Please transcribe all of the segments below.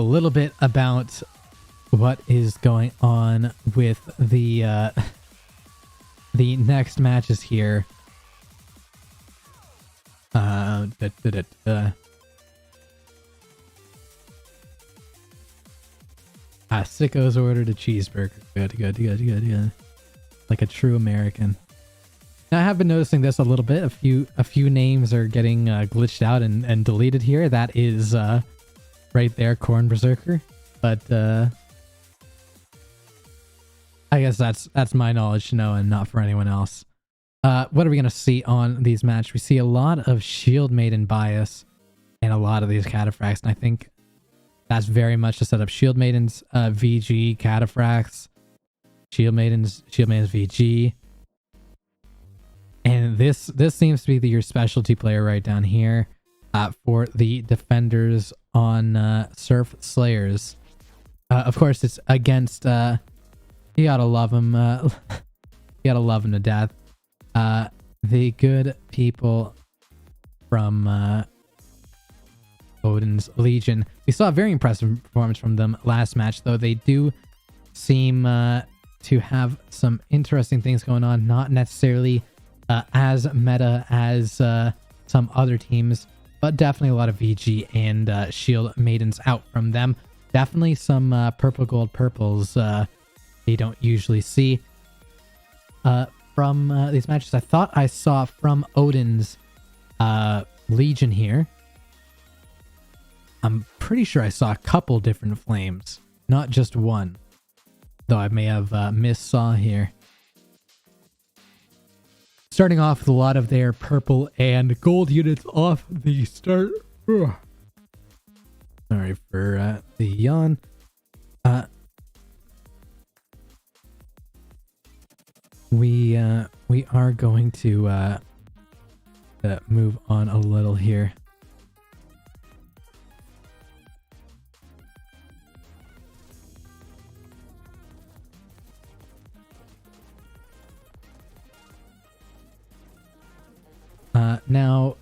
a little bit about what is going on with the next matches here. Sicko's ordered a cheeseburger. Good. Like a true American. Now, I have been noticing this a little bit. A few names are getting glitched out and deleted here. That is right there, Corn Berserker. But I guess that's my knowledge to know and not for anyone else. What are we gonna see on these matches? We see a lot of Shield Maiden bias and a lot of these cataphracts, and I think that's very much to set up Shield Maidens, VG, cataphracts, Shield Maidens VG. And this seems to be your specialty player right down here for the defenders on Serfslayers. Of course, it's against... you gotta love him. You gotta love him to death. The good people from Odin's Legion. We saw a very impressive performance from them last match, though they do seem to have some interesting things going on. Not necessarily as meta as some other teams, but definitely a lot of VG and Shield Maidens out from them. Definitely some purple gold purples you don't usually see from these matches. I thought I saw from Odin's Legion here. I'm pretty sure I saw a couple different flames, not just one, though I may have missaw here. Starting off with a lot of their purple and gold units off the start. Ugh. Sorry for the yawn. We are going to move on a little here. Now,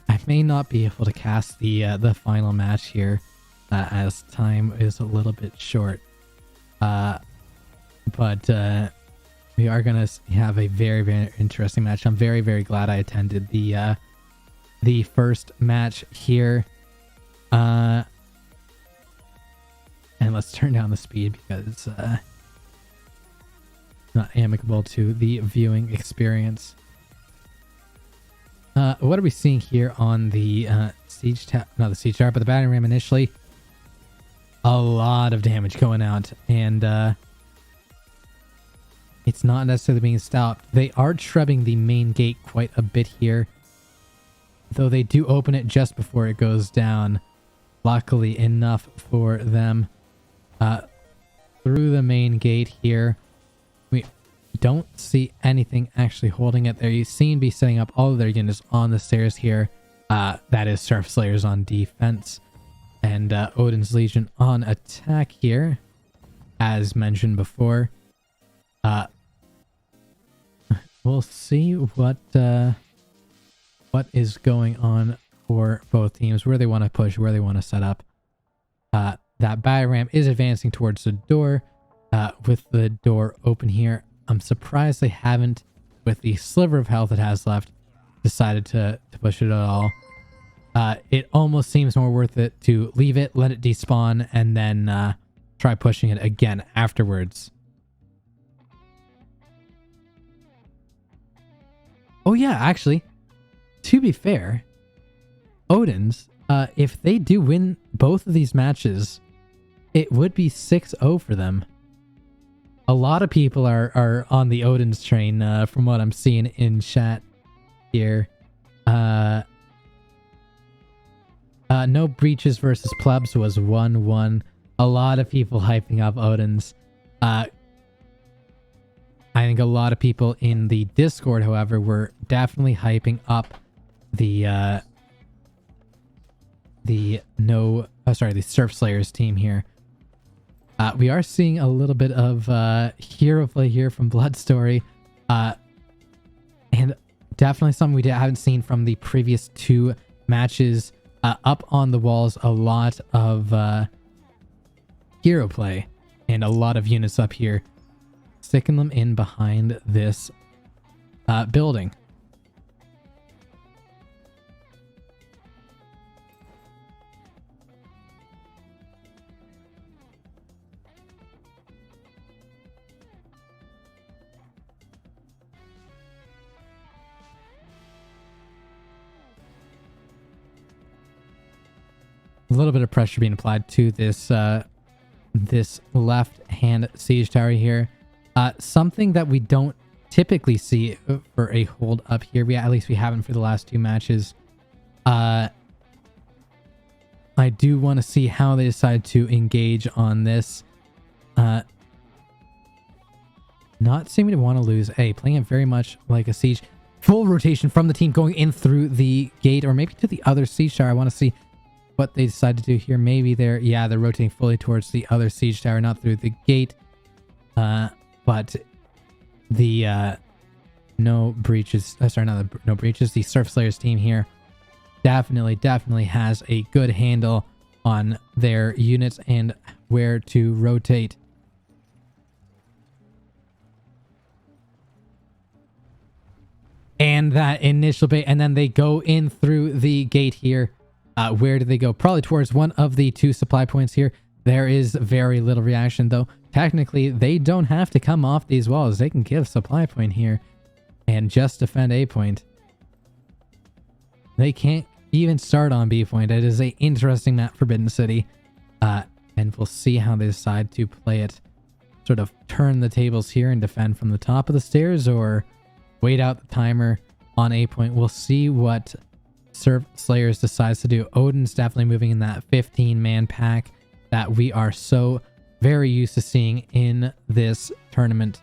I may not be able to cast the final match here, as time is a little bit short. But we are gonna have a very, very interesting match. I'm very, very glad I attended the first match here. And let's turn down the speed because it's not amicable to the viewing experience. What are we seeing here on the siege tower? Not the siege tower, but the battering ram initially. A lot of damage going out, and it's not necessarily being stopped. They are trebbing the main gate quite a bit here, though they do open it just before it goes down. Luckily enough for them. Through the main gate here. We don't see anything actually holding it there. You seem to be setting up all of their units on the stairs here. That is Serfslayers on defense. And Odin's Legion on attack here. As mentioned before. We'll see what is going on for both teams. Where they want to push, where they want to set up. That battering ram is advancing towards the door. With the door open here. I'm surprised they haven't, with the sliver of health it has left, decided to push it at all. It almost seems more worth it to leave it, let it despawn, and then try pushing it again afterwards. Oh yeah, actually, to be fair, Odin's, if they do win both of these matches, it would be 6-0 for them. A lot of people are on the Odin's train, from what I'm seeing in chat here. No breaches versus plebs was 1-1. A lot of people hyping up Odin's. I think a lot of people in the Discord, however, were definitely hyping up the Serfslayers team here. We are seeing a little bit of hero play here from Blood Story. And definitely something we haven't seen from the previous two matches Up on the walls, a lot of hero play and a lot of units up here, sticking them in behind this building. A little bit of pressure being applied to this this left hand siege tower here. Something that we don't typically see for a hold up here. At least we haven't for the last 2 matches. I do want to see how they decide to engage on this. Not seeming to want to lose A, playing it very much like a siege. Full rotation from the team going in through the gate, or maybe to the other siege tower. I want to see what they decide to do here. Maybe they're rotating fully towards the other siege tower, not through the gate. But the no breaches, no breaches. The Serfslayers team here definitely has a good handle on their units and where to rotate. And that initial bait, and then they go in through the gate here. Where do they go? Probably towards one of the 2 supply points here. There is very little reaction, though. Technically, they don't have to come off these walls. They can give supply point here and just defend A point. They can't even start on B point. It is an interesting map, Forbidden City. And we'll see how they decide to play it. Sort of turn the tables here and defend from the top of the stairs, or wait out the timer on A point. We'll see what Serfslayers decides to do. Odin's definitely moving in that 15-man pack that we are so very used to seeing in this tournament.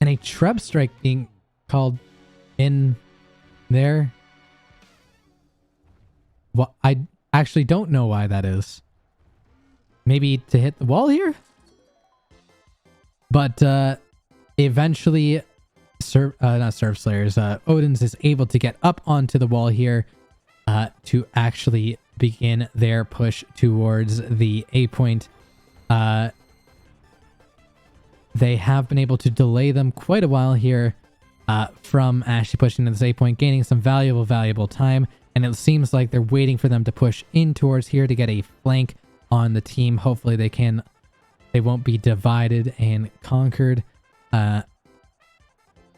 And a Treb strike being called in there. Well, I actually don't know why that is. Maybe to hit the wall here? But eventually not Serfslayers, Odin's is able to get up onto the wall here to actually begin their push towards the A point. They have been able to delay them quite a while here from actually pushing to this A point, gaining some valuable time, and it seems like they're waiting for them to push in towards here to get a flank on the team. Hopefully they won't be divided and conquered.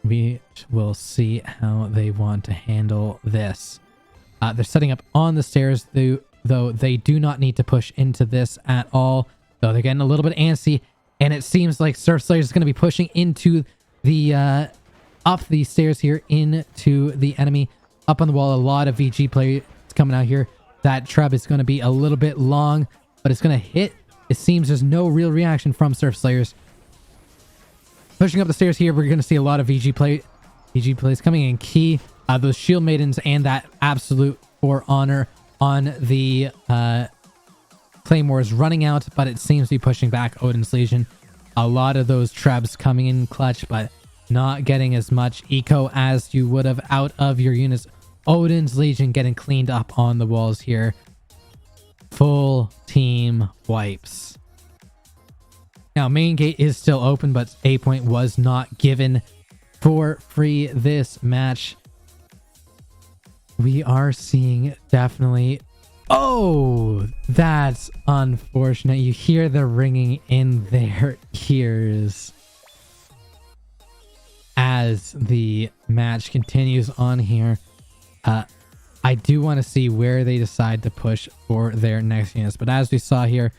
We will see how they want to handle this. They're setting up on the stairs, though they do not need to push into this at all. Though they're getting a little bit antsy, and it seems like Serfslayer is going to be pushing into the up the stairs here into the enemy. Up on the wall, a lot of VG players coming out here. That Treb is going to be a little bit long, but it's going to hit. It seems there's no real reaction from Serfslayers. Pushing up the stairs here, we're going to see a lot of VG plays coming in key. Those Shield Maidens and that absolute for honor on the Claymores running out, but it seems to be pushing back Odin's Legion. A lot of those Trebs coming in clutch, but not getting as much eco as you would have out of your units. Odin's Legion getting cleaned up on the walls here. Full team wipes. Now, main gate is still open, but A point was not given for free this match. We are seeing definitely... Oh, that's unfortunate. You hear the ringing in their ears as the match continues on here. I do want to see where they decide to push for their next units, but as we saw here,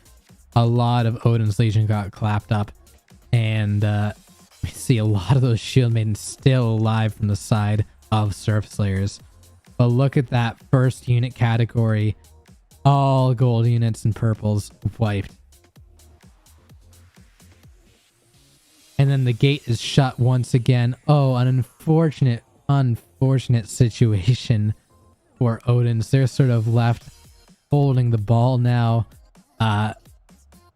a lot of Odin's Legion got clapped up, and we see a lot of those Shield Maidens still alive from the side of Serfslayers. But look at that first unit category. All gold units and purples wiped. And then the gate is shut once again. Oh, an unfortunate situation for Odin's. They're sort of left holding the ball now. And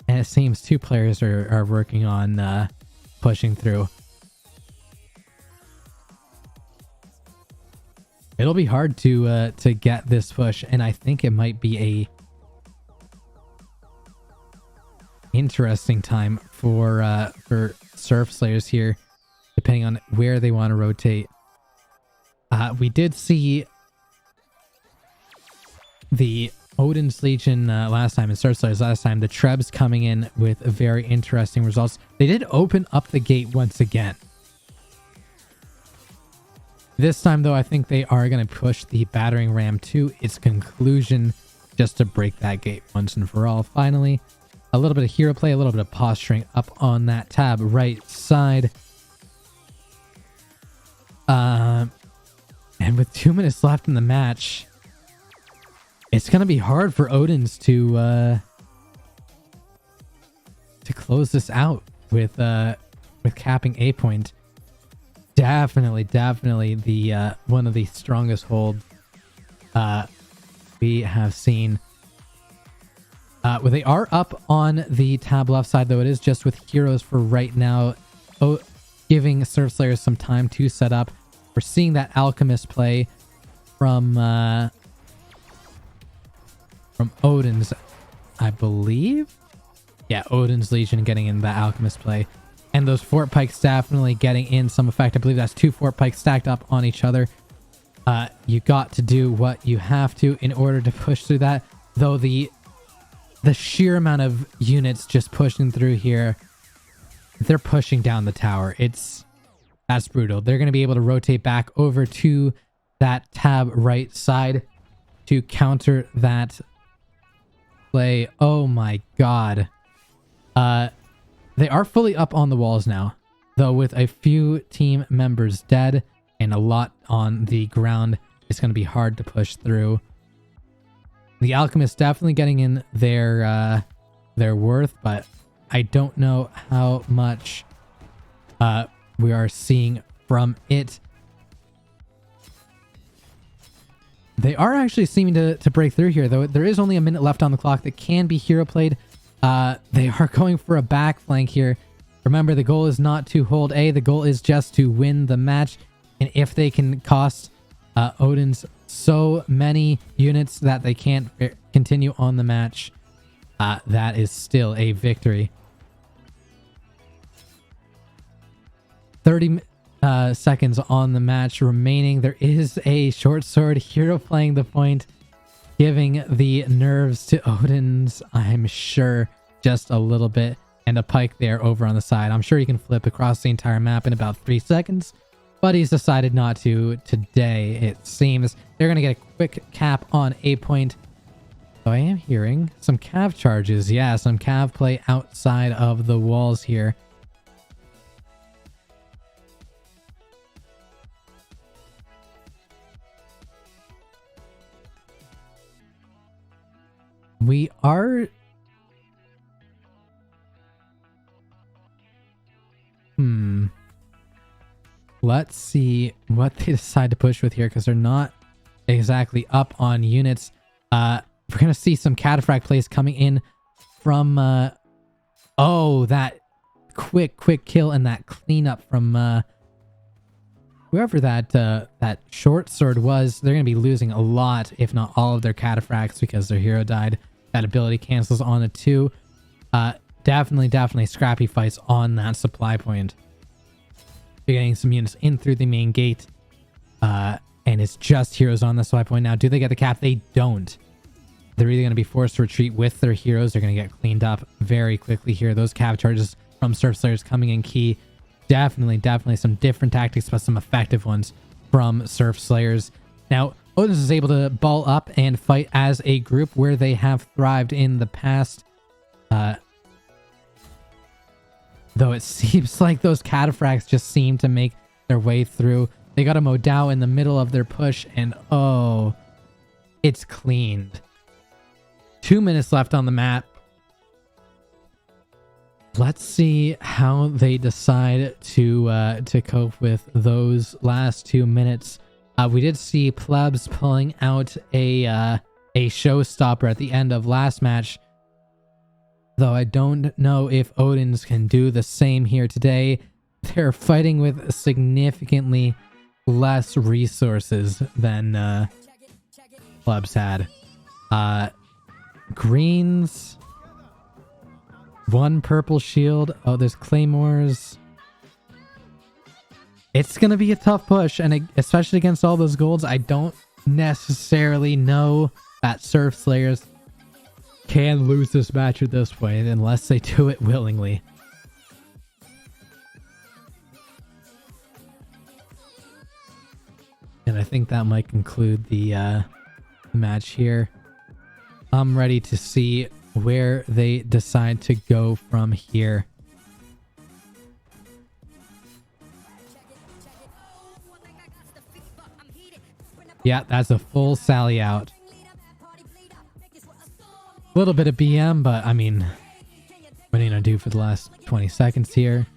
it seems 2 players are working on pushing through. it'll be hard to get this push, and I think it might be a interesting time for Serfslayers here, depending on where they want to rotate. We did see the Odin's Legion last time and Serfslayers last time, the Trebs coming in with very interesting results. They did open up the gate once again. This time, though, I think they are going to push the battering ram to its conclusion just to break that gate once and for all. Finally, a little bit of hero play, a little bit of posturing up on that tab right side. And with 2 minutes left in the match, it's going to be hard for Odin's to close this out with capping a point. Definitely the one of the strongest holds we have seen. Well, they are up on the tab left side, though it is just with heroes for right now, giving Serfslayers some time to set up. We're seeing that Alchemist play from Odin's, I believe. Yeah, Odin's Legion getting in the Alchemist play. And those Fort Pikes definitely getting in some effect. I believe that's 2 Fort Pikes stacked up on each other. You got to do what you have to in order to push through that. Though the sheer amount of units just pushing through here, they're pushing down the tower. That's brutal. They're going to be able to rotate back over to that tab right side to counter that play. Oh my god. They are fully up on the walls now, though with a few team members dead and a lot on the ground, it's going to be hard to push through. The Alchemist definitely getting in their worth, but I don't know how much we are seeing from it. They are actually seeming to break through here, though. There is only a minute left on the clock that can be hero played. They are going for a back flank here. Remember, the goal is not to hold A. The goal is just to win the match. And if they can cost Odin's so many units that they can't continue on the match, that is still a victory. 30 seconds on the match remaining. There is a short sword hero playing the point, giving the nerves to Odin's, I'm sure, just a little bit, and a pike there over on the side. I'm sure he can flip across the entire map in about 3 seconds, but he's decided not to today, it seems. They're going to get a quick cap on a point. So I am hearing some cav charges. Yeah, some cav play outside of the walls here. We are... Let's see what they decide to push with here, because they're not exactly up on units. We're going to see some cataphract plays coming in from... oh, that quick kill and that cleanup from... whoever that short sword was. They're going to be losing a lot, if not all of their cataphracts, because their hero died. That ability cancels on it too. Definitely scrappy fights on that supply point. They're getting some units in through the main gate. And it's just heroes on the supply point now. Do they get the cap? They don't. They're either going to be forced to retreat with their heroes. They're going to get cleaned up very quickly here. Those cap charges from Serfslayers coming in key. Definitely some different tactics, but some effective ones from Serfslayers. Now, Odin is able to ball up and fight as a group where they have thrived in the past. Though it seems like those cataphracts just seem to make their way through. They got a Modao in the middle of their push, and oh, it's cleaned. 2 minutes left on the map. Let's see how they decide to cope with those last 2 minutes. We did see Plebs pulling out a showstopper at the end of last match, though I don't know if Odin's can do the same here today. They're fighting with significantly less resources than clubs had. Greens, 1 purple shield. Oh, there's claymores. It's gonna be a tough push, and especially against all those golds. I don't necessarily know that Serfslayers can lose this match this way unless they do it willingly. And I think that might conclude the match here. I'm ready to see where they decide to go from here. Yeah, that's a full sally out. A little bit of BM, but I mean, what are you gonna do for the last 20 seconds here?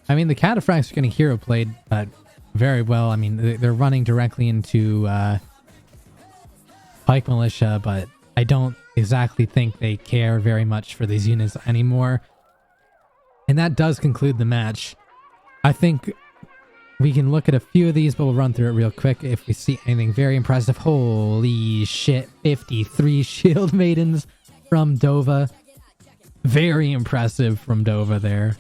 I mean, the Cataphracts are getting hero played very well. I mean, they're running directly into Pike Militia, but I don't exactly think they care very much for these units anymore. And that does conclude the match. I think we can look at a few of these, but we'll run through it real quick if we see anything very impressive. Holy shit, 53 Shield Maidens from Dova. Very impressive from Dova there.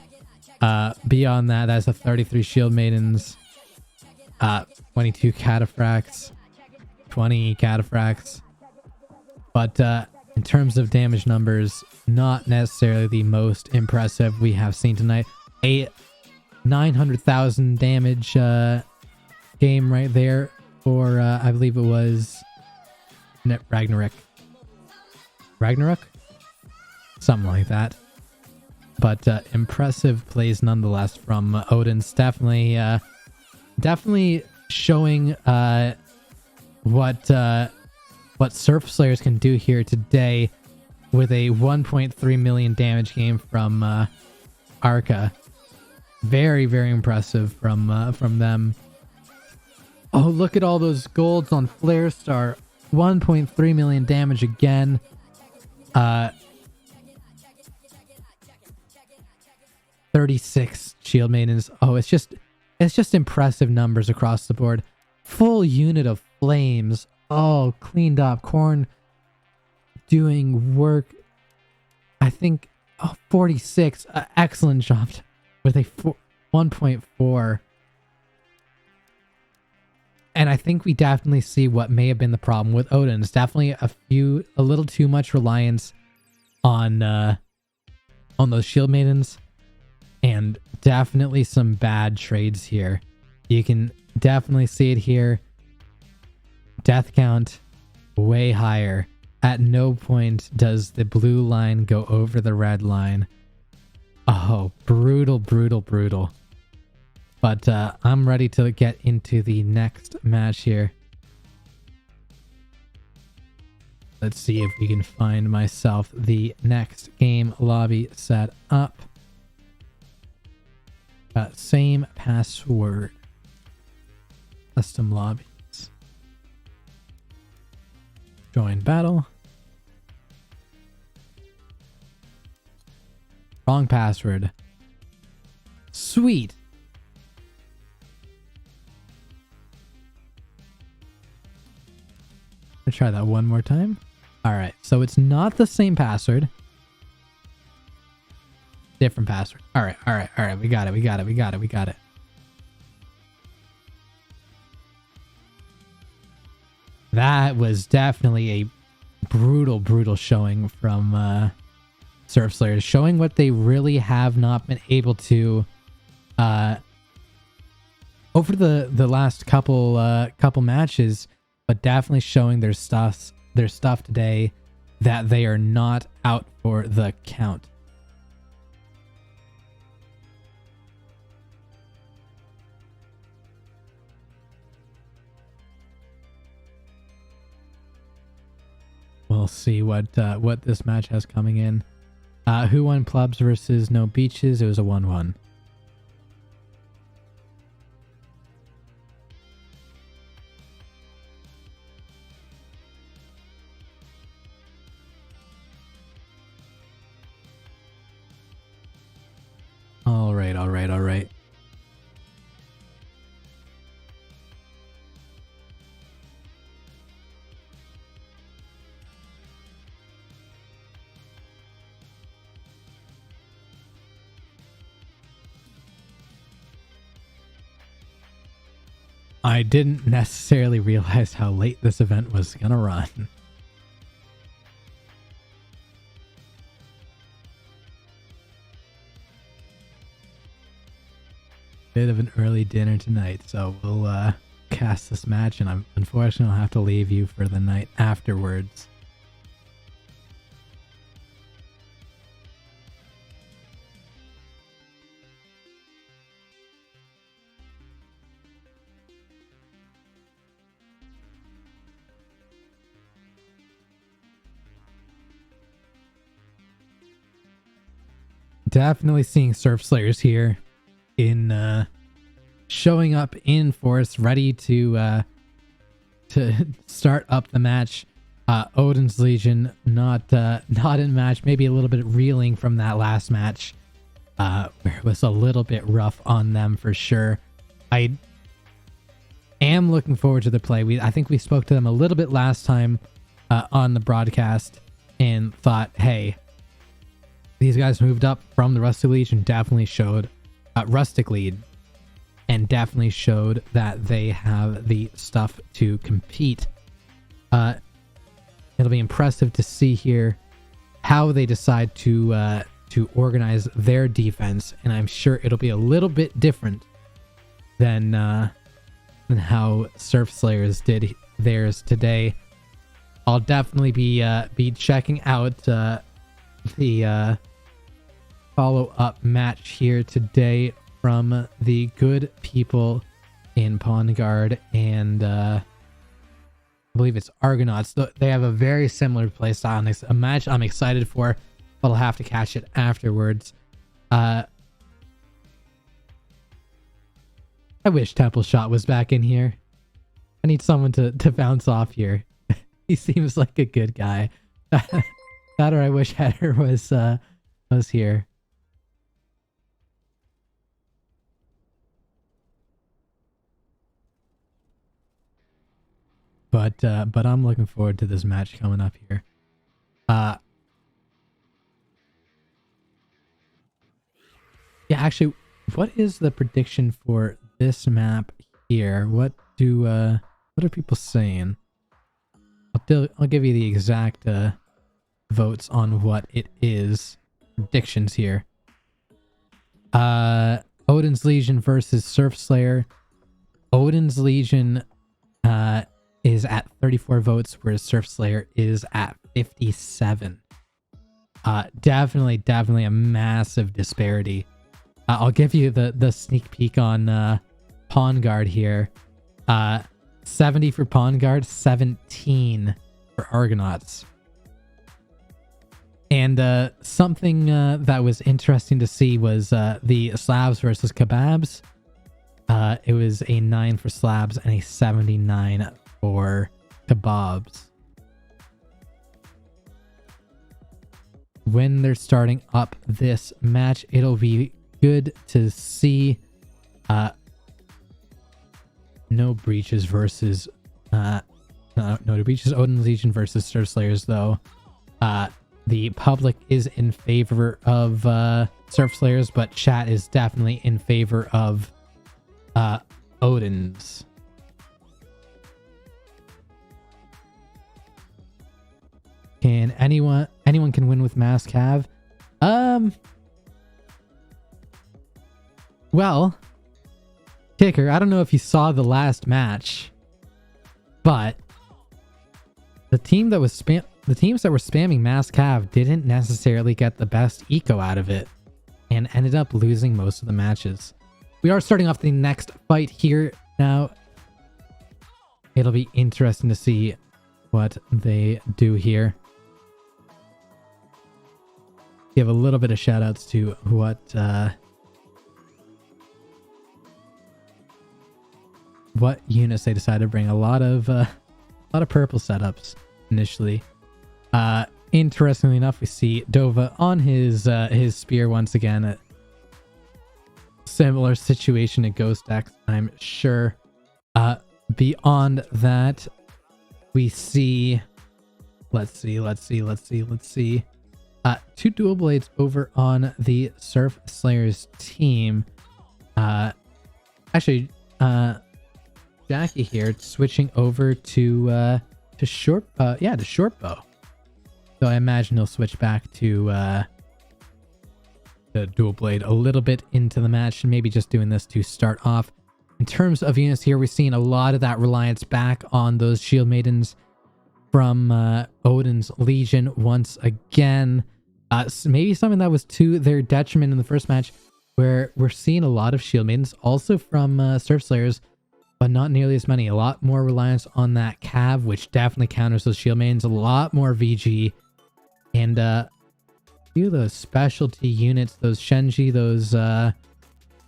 Beyond that, that's a 33 Shield Maidens, 22 Cataphracts, 20 Cataphracts. But in terms of damage numbers, not necessarily the most impressive we have seen tonight. A 900,000 damage game right there for, I believe it was Ragnarok. Something like that. But impressive plays nonetheless from Odin's. Definitely showing what Serfslayers can do here today with a 1.3 million damage game from Arca. Very, very impressive from them. Oh, look at all those golds on Flare Star. 1.3 million damage again. 36 Shield Maidens. Oh, it's just impressive numbers across the board. Full unit of flames. Oh, cleaned up. Corn doing work. I think 46. Excellent job with a 1.4. And I think we definitely see what may have been the problem with Odin. It's definitely a little too much reliance on those Shield Maidens. And definitely some bad trades here. You can definitely see it here. Death count way higher. At no point does the blue line go over the red line. Oh, brutal, brutal, brutal. But I'm ready to get into the next match here. Let's see if we can find myself the next game lobby set up. Same password. Custom lobbies. Join battle. Wrong password. Sweet. I'll try that one more time. Alright, so it's not the same password. Different password. Alright. We got it. That was definitely a brutal, brutal showing from Serfslayers. Showing what they really have not been able to over the last couple matches, but definitely showing their stuff today that they are not out for the count. We'll see what this match has coming in. Who won clubs versus no beaches? It was a 1-1. right, all right. I didn't necessarily realize how late this event was gonna run. Bit of an early dinner tonight, so we'll cast this match, and unfortunately I'll have to leave you for the night afterwards. Definitely seeing Serfslayers here in showing up in force, ready to start up the match. Odin's Legion not in match, maybe a little bit reeling from that last match, where it was a little bit rough on them for sure. I am looking forward to the play. I think we spoke to them a little bit last time on the broadcast and thought, hey, these guys moved up from the Rustic Legion, definitely showed Rustic Lead, and definitely showed that they have the stuff to compete. It'll be impressive to see here how they decide to organize their defense, and I'm sure it'll be a little bit different than how Serfslayers did theirs today. I'll definitely be checking out the follow-up match here today from the good people in Pawn Guard and I believe it's Argonauts. They have a very similar playstyle. A match I'm excited for, but I'll have to catch it afterwards. I wish Temple Shot was back in here. I need someone to bounce off here. He seems like a good guy. That or I wish Header was here. But I'm looking forward to this match coming up here. Yeah, actually, what is the prediction for this map here? What are people saying? I'll give you the exact votes on what it is. Predictions here. Odin's Legion versus Serfslayer. Odin's Legion is at 34 votes, whereas Serfslayer is at 57. Definitely a massive disparity. I'll give you the sneak peek on Pawn Guard here. 70 for Pawn Guard, 17 for Argonauts. And something that was interesting to see was the Slavs versus Kebabs. It was a 9 for Slabs and a 79 for Kebabs. When they're starting up this match, it'll be good to see no breaches versus no breaches Odin Legion versus Serfslayers though. The public is in favor of Serfslayers, but chat is definitely in favor of Odin's. Can anyone can win with Mass Cav? Well, Kicker, I don't know if you saw the last match, but the teams that were spamming Mass Cav didn't necessarily get the best eco out of it and ended up losing most of the matches. We are starting off the next fight here now. It'll be interesting to see what they do here. Give a little bit of shout outs to what units they decided to bring. A lot of purple setups initially. Interestingly enough, we see Dova on his spear once again. similar situation to Ghost X, I'm sure. Beyond that, we see, let's see. Two dual blades over on the Serfslayer's team. Actually, Jackie here switching over to short, to short bow. So I imagine he'll switch back to the dual blade a little bit into the match, and maybe just doing this to start off. In terms of units here, we're seeing a lot of that reliance back on those shield maidens from Odin's Legion once again. Maybe something that was to their detriment in the first match, where we're seeing a lot of shield maidens, also from Serfslayers, but not nearly as many. A lot more reliance on that cav, which definitely counters those shield maidens. A lot more VG, and a few of those specialty units, those Shenji, those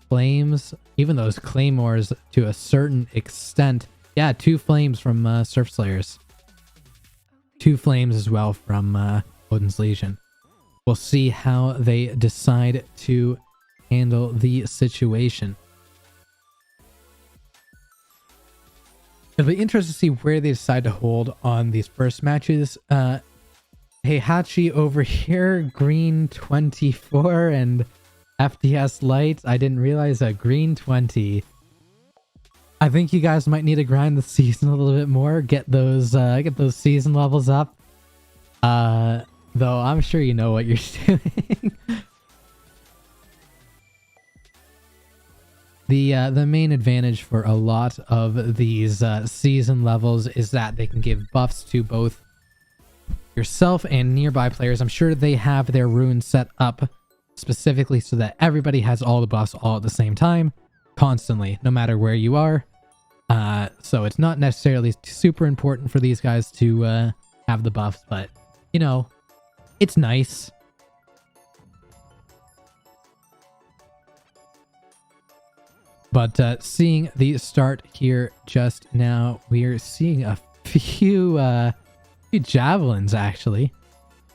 flames, even those claymores to a certain extent. Yeah, 2 flames from Serfslayers. 2 flames as well from Odin's Legion. We'll see how they decide to handle the situation. It'll be interesting to see where they decide to hold on these first matches. Heihachi over here, green 24 and FDS light. I didn't realize a green 20. I think you guys might need to grind the season a little bit more, get those season levels up. Though I'm sure you know what you're doing. The main advantage for a lot of these season levels is that they can give buffs to both yourself and nearby players. I'm sure they have their runes set up specifically so that everybody has all the buffs all at the same time, constantly, no matter where you are. So it's not necessarily super important for these guys to have the buffs, but, you know, it's nice. But seeing the start here just now, we are seeing a few javelins, actually.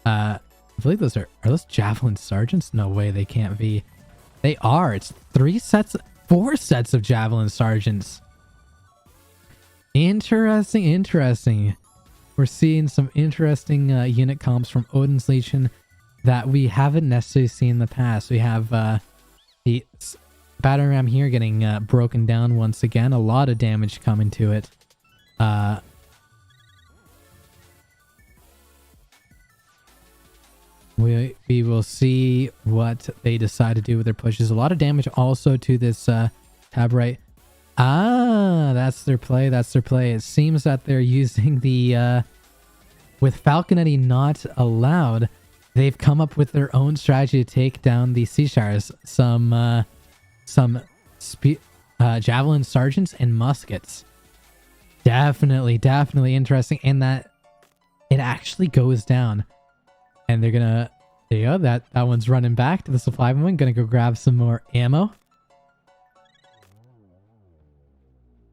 I believe those are those javelin sergeants? No way, they can't be. They are. It's 4 sets of javelin sergeants. Interesting. We're seeing some interesting unit comps from Odin's Legion that we haven't necessarily seen in the past. We have the battering ram here getting broken down once again. A lot of damage coming to it. We will see what they decide to do with their pushes. A lot of damage also to this tab right. That's their play. It seems that they're using the with Falconetti not allowed, they've come up with their own strategy to take down the Sea Shires. Some javelin sergeants and muskets. Definitely interesting, and that it actually goes down. And they're gonna, there you go, that one's running back to the supply point, gonna go grab some more ammo.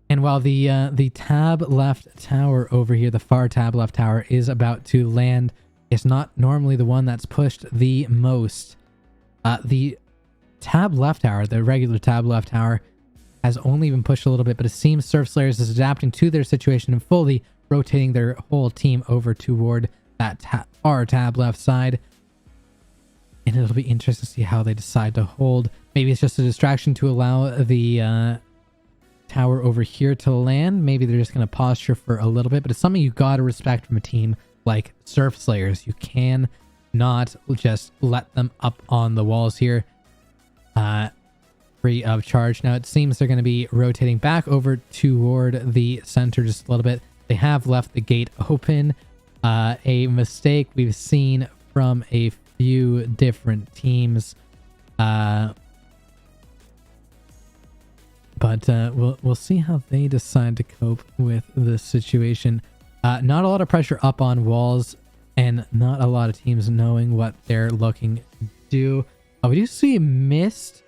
And while the tab left tower over here, the far tab left tower, is about to land, it's not normally the one that's pushed the most. The tab left tower, the regular tab left tower, has only been pushed a little bit, but it seems Serfslayers is adapting to their situation and fully rotating their whole team over toward that far tab left side. And it'll be interesting to see how they decide to hold. Maybe it's just a distraction to allow the tower over here to land. Maybe they're just going to posture for a little bit, but it's something you got to respect from a team like Serfslayers. You can not just let them up on the walls here free of charge. Now it seems they're going to be rotating back over toward the center just a little bit. They have left the gate open. A mistake we've seen from a few different teams. But we'll see how they decide to cope with the situation. Not a lot of pressure up on walls, and not a lot of teams knowing what they're looking to do. Oh, we do see Mist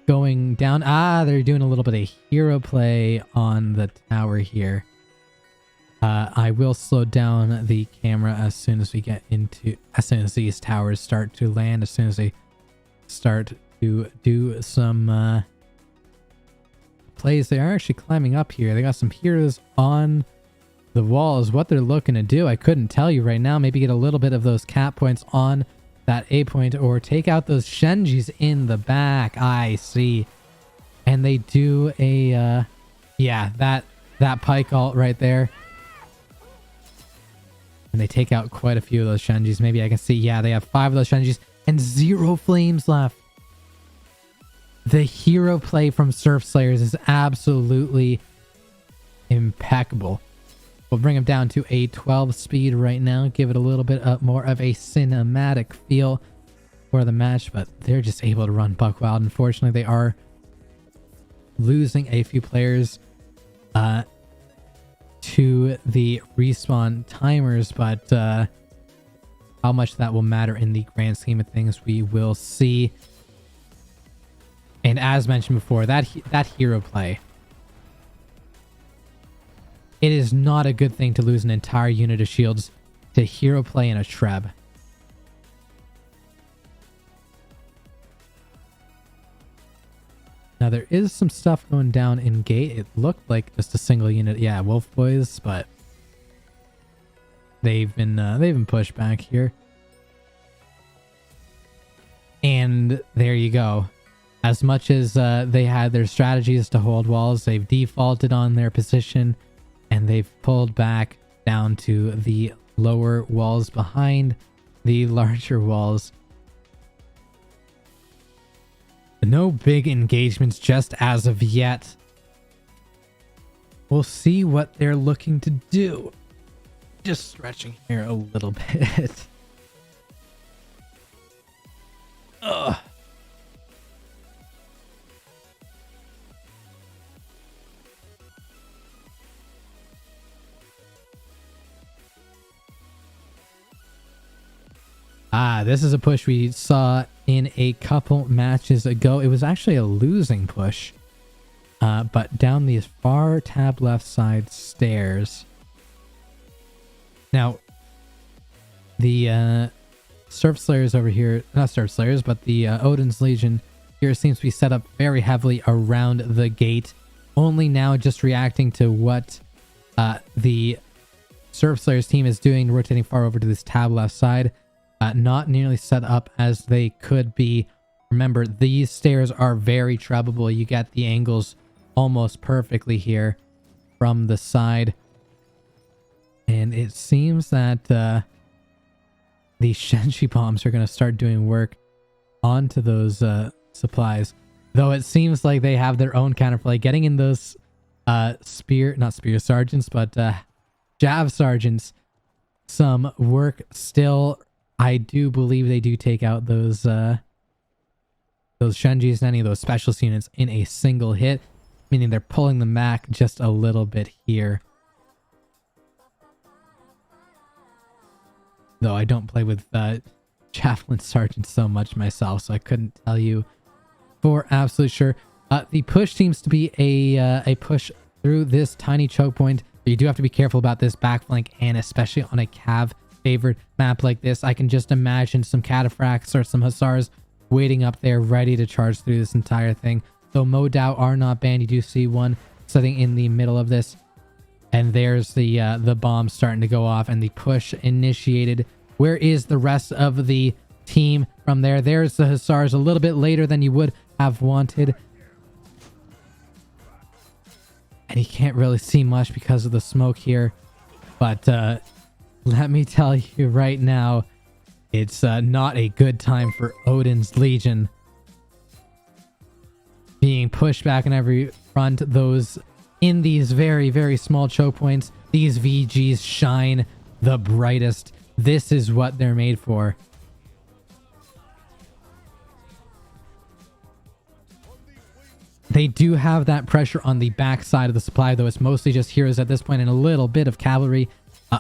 going down. They're doing a little bit of hero play on the tower here. I will slow down the camera as soon as we get into, as soon as these towers start to land, as soon as they start to do some plays. They are actually climbing up here. They got some heroes on the walls. What they're looking to do, I couldn't tell you right now. Maybe get a little bit of those cap points on that A point or take out those Shenjis in the back. I see. And they do a, yeah, that pike ult right there. And they take out quite a few of those Shenjis. Maybe I can see, yeah, they have 5 of those Shenjis and 0 flames left. The hero play from Serfslayers is absolutely impeccable. We'll bring him down to a 12 speed right now. Give it a little bit more of a cinematic feel for the match. But they're just able to run buck wild. Unfortunately, they are losing a few players to the respawn timers. But how much that will matter in the grand scheme of things, we will see. And as mentioned before, that hero play, it is not a good thing to lose an entire unit of shields to hero play in a Treb. Now there is some stuff going down in gate. It looked like just a single unit. Yeah, Wolf Boys, but they've been pushed back here. And there you go. As much as they had their strategies to hold walls, they've defaulted on their position and they've pulled back down to the lower walls behind the larger walls. No big engagements just as of yet. We'll see what they're looking to do. Just stretching here a little bit. Ugh. This is a push we saw in a couple matches ago. It was actually a losing push. But down these far tab left side stairs. Now, the Serfslayers over here, not Serfslayers, but the Odin's Legion here seems to be set up very heavily around the gate. Only now just reacting to what the Serfslayers team is doing, rotating far over to this tab left side. Not nearly set up as they could be. Remember, these stairs are very trebable. You get the angles almost perfectly here from the side. And it seems that the Shenji bombs are going to start doing work onto those supplies. Though it seems like they have their own counterplay. Getting in those not spear sergeants, but jav sergeants some work still. I do believe they do take out those Shenjis and any of those specialist units in a single hit, meaning they're pulling them back just a little bit here. Though I don't play with Javelin Sergeants so much myself, so I couldn't tell you for absolute sure. The push seems to be a push through this tiny choke point. You do have to be careful about this back flank, and especially on a cav favored map like this. I can just imagine some cataphracts or some hussars waiting up there ready to charge through this entire thing. Though Modao are not banned, you do see one sitting in the middle of this. And there's the bomb starting to go off and the push initiated. Where is the rest of the team from there? There's the hussars a little bit later than you would have wanted. And you can't really see much because of the smoke here. But let me tell you right now, it's not a good time for Odin's Legion. Being pushed back in every front, those in these very, very small choke points, these VGs shine the brightest. This is what they're made for. They do have that pressure on the back side of the supply, though it's mostly just heroes at this point and a little bit of cavalry.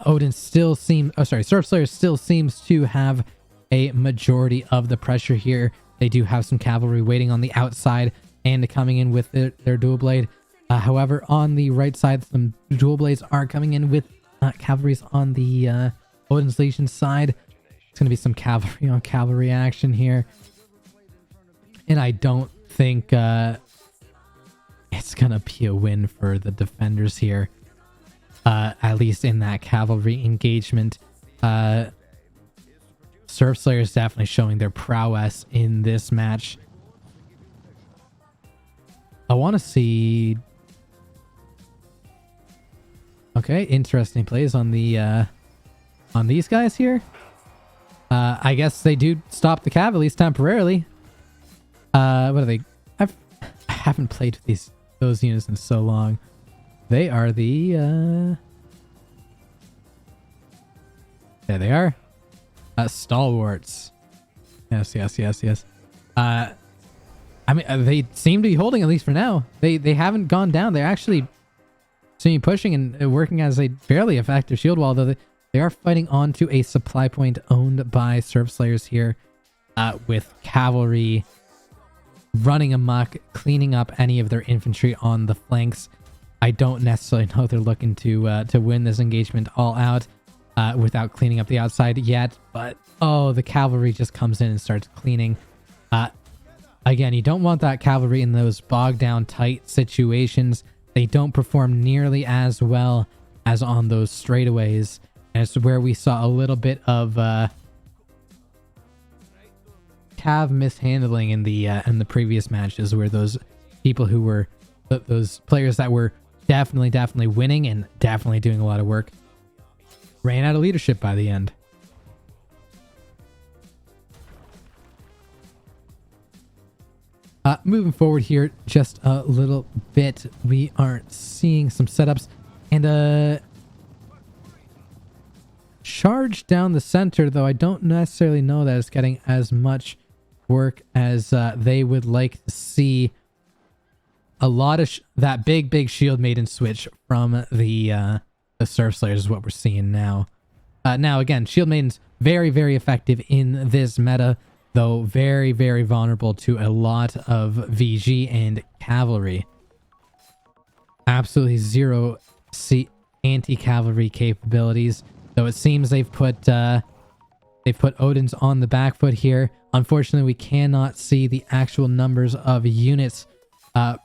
Odin still seems... Oh, sorry. Serfslayer still seems to have a majority of the pressure here. They do have some cavalry waiting on the outside and coming in with their dual blade. However, on the right side, some dual blades are coming in with cavalries on the Odin's Legion side. It's going to be some cavalry on cavalry action here. And I don't think it's gonna be a win for the defenders here. At least in that cavalry engagement. Serfslayer is definitely showing their prowess in this match. I want to see... Okay, interesting plays on the on these guys here. I guess they do stop the cav at least temporarily. What are they? I haven't played with those units in so long. They are the there they are. Stalwarts. Yes. I mean, they seem to be holding at least for now. They haven't gone down. They're actually seeing pushing and working as a fairly effective shield wall, though they are fighting onto a supply point owned by Serfslayers here, with cavalry running amok, cleaning up any of their infantry on the flanks. I don't necessarily know they're looking to win this engagement all out without cleaning up the outside yet, but oh, the cavalry just comes in and starts cleaning. Again, you don't want that cavalry in those bogged down tight situations. They don't perform nearly as well as on those straightaways. And it's where we saw a little bit of cav mishandling in the previous matches, where those people who were those players that were definitely winning and definitely doing a lot of work ran out of leadership by the end. Moving forward here just a little bit, we are seeing some setups and a charge down the center, though I don't necessarily know that it's getting as much work as they would like to see. A lot of that big shield maiden switch from the Serfslayers is what we're seeing now. Now again, shield maidens very effective in this meta, though very vulnerable to a lot of VG and cavalry. Absolutely zero anti-cavalry capabilities, though it seems they've put Odin's on the back foot here. Unfortunately, we cannot see the actual numbers of units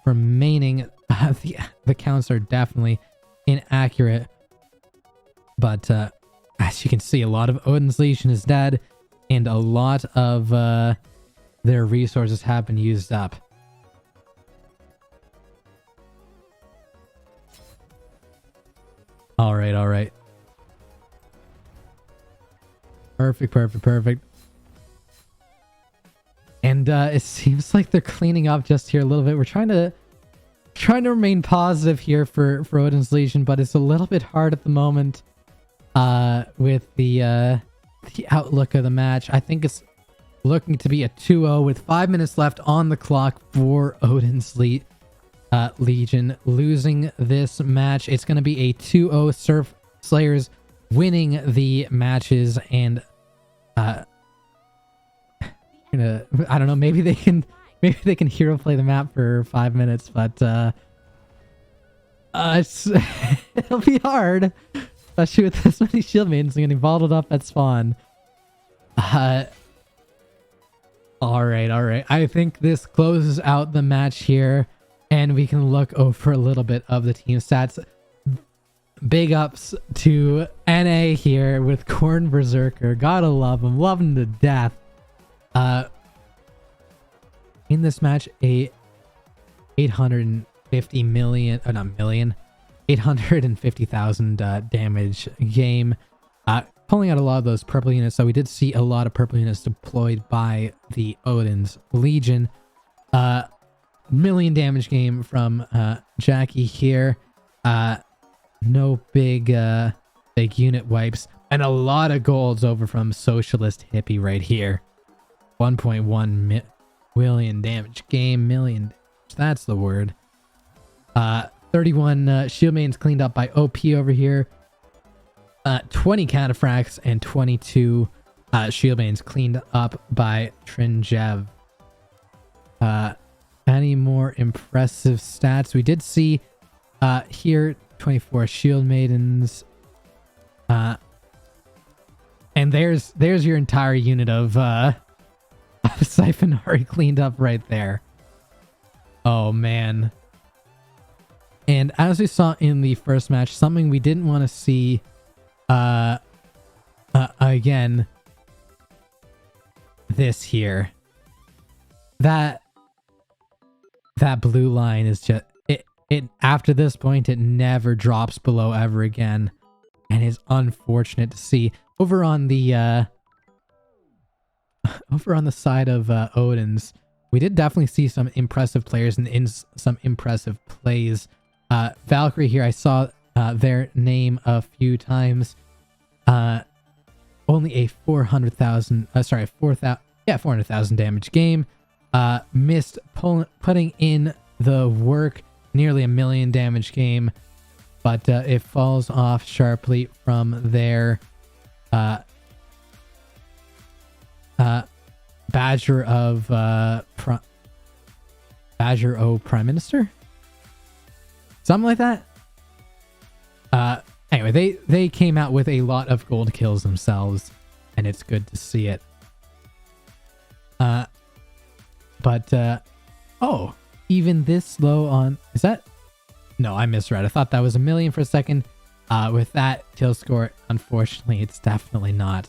remaining. The counts are definitely inaccurate, but as you can see, a lot of Odin's Legion is dead, and a lot of their resources have been used up. All right. Perfect. And it seems like they're cleaning up just here a little bit. We're trying to remain positive here for Odin's Legion, but it's a little bit hard at the moment with the outlook of the match. I think it's looking to be a 2-0 with 5 minutes left on the clock for Odin's Legion losing this match. It's going to be a 2-0 Serfslayers winning the matches, and I don't know, maybe they can hero play the map for 5 minutes, but it'll be hard, especially with this many shield maidens getting bottled up at spawn. All right. I think this closes out the match here, and we can look over a little bit of the team stats. Big ups to NA here with Corn Berserker. Gotta love him to death. In this match, a 850,000 damage game. Pulling out a lot of those purple units. So we did see a lot of purple units deployed by the Odin's Legion. Million damage game from Jackie here. No big unit wipes, and a lot of golds over from Socialist Hippie right here. 1.1 million damage game. That's the word. 31 shield maidens cleaned up by OP over here. 20 cataphracts and 22 shield maidens cleaned up by Trinjev. Any more impressive stats? We did see here 24 shield maidens. And there's your entire unit of Siphonari cleaned up right there. Oh, man. And as we saw in the first match, something we didn't want to see again, this here. That blue line is just... It after this point, it never drops below ever again. And it's unfortunate to see. Over on the side of Odin's, we did definitely see some impressive players and some impressive plays. Valkyrie here, I saw their name a few times. Only a 400,000 damage game. Missed putting in the work, nearly 1 million damage game, but it falls off sharply from there. Badger O Prime Minister? Something like that? Anyway, they came out with a lot of gold kills themselves, and it's good to see it. Oh, even this low on... Is that... No, I misread. I thought that was 1 million for a second. With that kill score, unfortunately, it's definitely not.